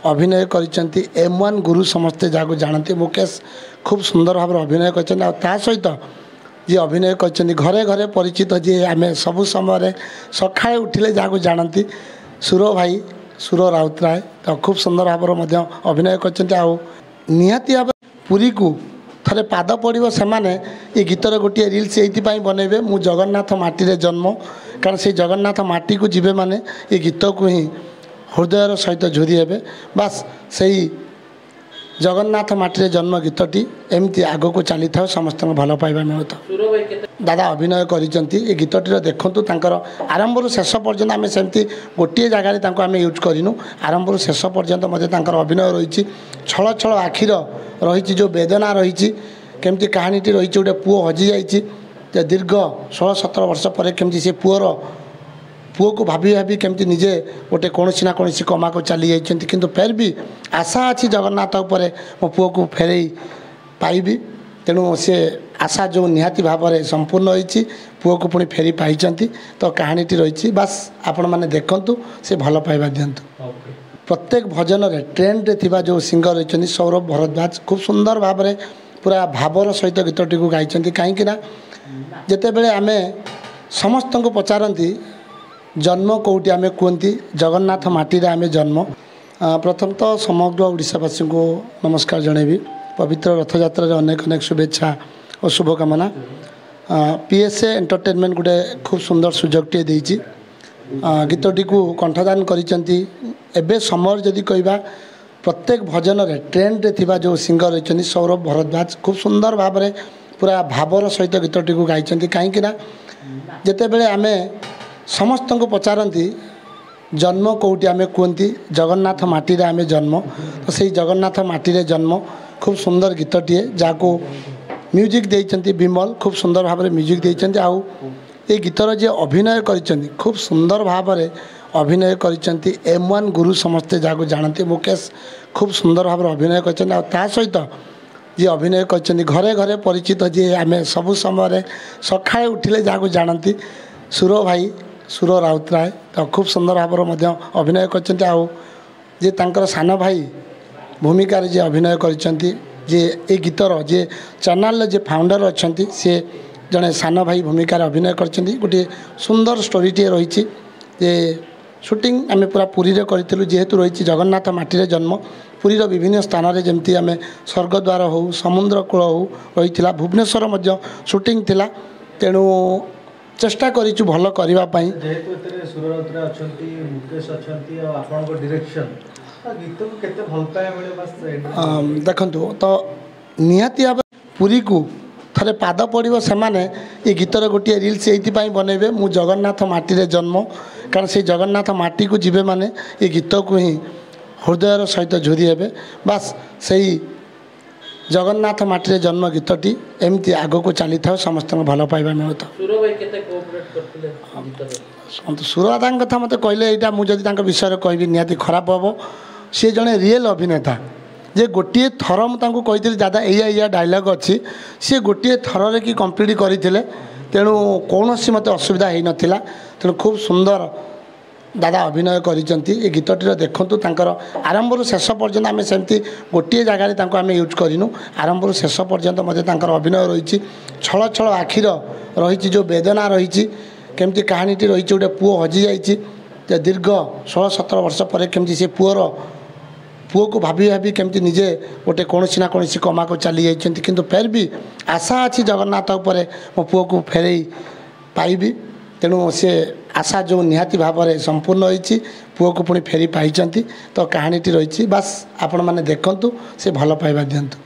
अभिनय करिसेंती M1 गुरु समस्ते जाको जानते मुकेश खूब सुंदर भाव अभिनय करछन आ ता सहित जी अभिनय करछन घरे घरे परिचित जी आमे सब समय सकाळे उठिले जाको जानती सुर भाई सुर राउतराय तो खूब सुंदर भाव अभिनय करछन आ निहाती भाव पुरी को थरे पाद पड़ो से ये गीतर गोटे रिल्स ये बनइबे मु जगन्नाथ माटी जन्म कारण से जगन्नाथ माटी को जीवे माने ये गीत को ही हृदयर सहित झुरी हे बास से जगन्नाथ माटी जन्म गीतटी एमती आग को चली था समस्त भल पाइबा मिलता दादा अभिनय करिसेंती ये गीतटीर देखु तांकर आरंभ शेष पर्यंत आम सेमती गोटे जगह आम यूज करूँ आरंभ शेष पर्यंत मत अभिनय रही छल छल आखिर रही जो वेदना रही केमती कहानीटी रही गोटे पुओ हजि जाइए दीर्घ 16-17 वर्ष पर केमती से पुओ को भाभी भाभी केमती निजे गोटे कौन ना कौन कमा को चली जाइए किंतु फिर भी आशा अच्छी जगन्नाथ उपर मो पुओ को फेर पाइबी तेणु से आशा जो निहाती भाव में संपूर्ण होती पुओ को पुणी फेरी पाई तो कहानीटी रही बास आपण मैंने देखु से भल पाइबा दिंतु प्रत्येक भजन रे ट्रेंड रे जो सिंगर रही सौरभ भरद्वाज खूब सुंदर भाव में पूरा भावर सहित गीतटी को गाई कहीं जिते बड़े आम समस्त को पचारती जन्म कौटी आम कहती जगन्नाथ माटी आम जन्म प्रथम तो समग्र ओडिशावासी को नमस्कार जनइबी पवित्र रथयात्रा अनेक अनेक शुभेच्छा और शुभकामना PSA एंटरटेनमेंट गोटे खूब सुंदर सुजोगटे देती गीतटी को कंठदान करिसेंती एबे समय जदि कहबा प्रत्येक भजन रे ट्रेंड रे जो सिंगर रही सौरभ भरद्वाज खूब सुंदर भाव में पूरा भावर सहित गीतटी को गाई कहीं जिते बड़े आम समस्त को पचारती जन्म कौटी आम कहती जगन्नाथ माटी आम जन्म तो से जगन्नाथ माटी जन्म खूब सुंदर गीतटीए जहाँ म्यूजिक देइचंती विमल खूब सुंदर भाव में म्यूजिक देइचंती आउ ये गीतर जे अभिनय करिसेंती खूब सुंदर भाव में अभिनय करिसेंती M1 गुरु समस्ते जाको जानते मुकेश खूब सुंदर भाव अभिनय करछन आ ता सहित जी अभिनय करछन घरे घरे परिचित जी आमे सब समय सकाळे उठिले जाको जानती सुर भाई सुर राउतराय तो खूब सुंदर भाव में अभिनय करछन आ जे तांकर सान भाई भूमिका जे अभिनय करिसेंती जे ए गीतर जे चैनल जे फाउंडर अच्छा सी जड़े सान भाई भूमिका अभिनय करछंती गोटे सुंदर स्टोरीटे रही जे शूटिंग आम पूरा पुरी रे करूँ जेहेतु रही जगन्नाथ माटी जन्म पुरीर विभिन्न स्थान में जमती आम स्वर्गद्वार हो समुद्र कूल हो रही भुवनेश्वर शूटिंग थिला तेणु चेष्टा करूँ भल करने देखु तो निहाती भाव पुरी को थरे पाद पड़ो से ये गीतर गोटे रिल्स ये बनइबे मु जगन्नाथ माटी जन्म कारण से जगन्नाथ माटी को जीवे माने ये गीत को ही हृदयर सहित झुरी हे बास से जगन्नाथ माटी जन्म गीतटी एमती आग को चली था समस्त भल पाइबा मिलता सुरदादा कथा मत कहले यहाँ मुझे विषय कहबी निहाती खराब हम सी जड़े रियल अभिनेता जे गोटे थर मुझे कही दादा या डायलॉग अच्छी सी गोटे थर कि कंप्लीट करते तेणु कौन सी मत असुविधा हो नाला तेणु खूब सुंदर दादा अभिनय करिसेंती ये गीतटीर देखु तांकर आरंभ शेष पर्यंत आम सेमती गोटे जगह आम यूज करूँ आरंभ शेष पर्यंत मत अभिनय रही छल छल आखिर रही जो वेदना रही केमती कहानीटी रही गोटे पुओ हजि जाइए दीर्घ 16-17 वर्ष पर केमती से पुओ को भाभी भाभी केमती निजे गोटे कौन ना कौन कमा को चली जाइए किंतु फिर भी आशा अच्छी जगन्नाथ उपर मो पुओ को फेर पाइबी तेणु से आशा जो निहाती भाव में संपूर्ण होती पुओ को पुणी फेरी पाई तो कहानीटी रही बास आपण मैंने देखु से भल पाइबा दिंतु।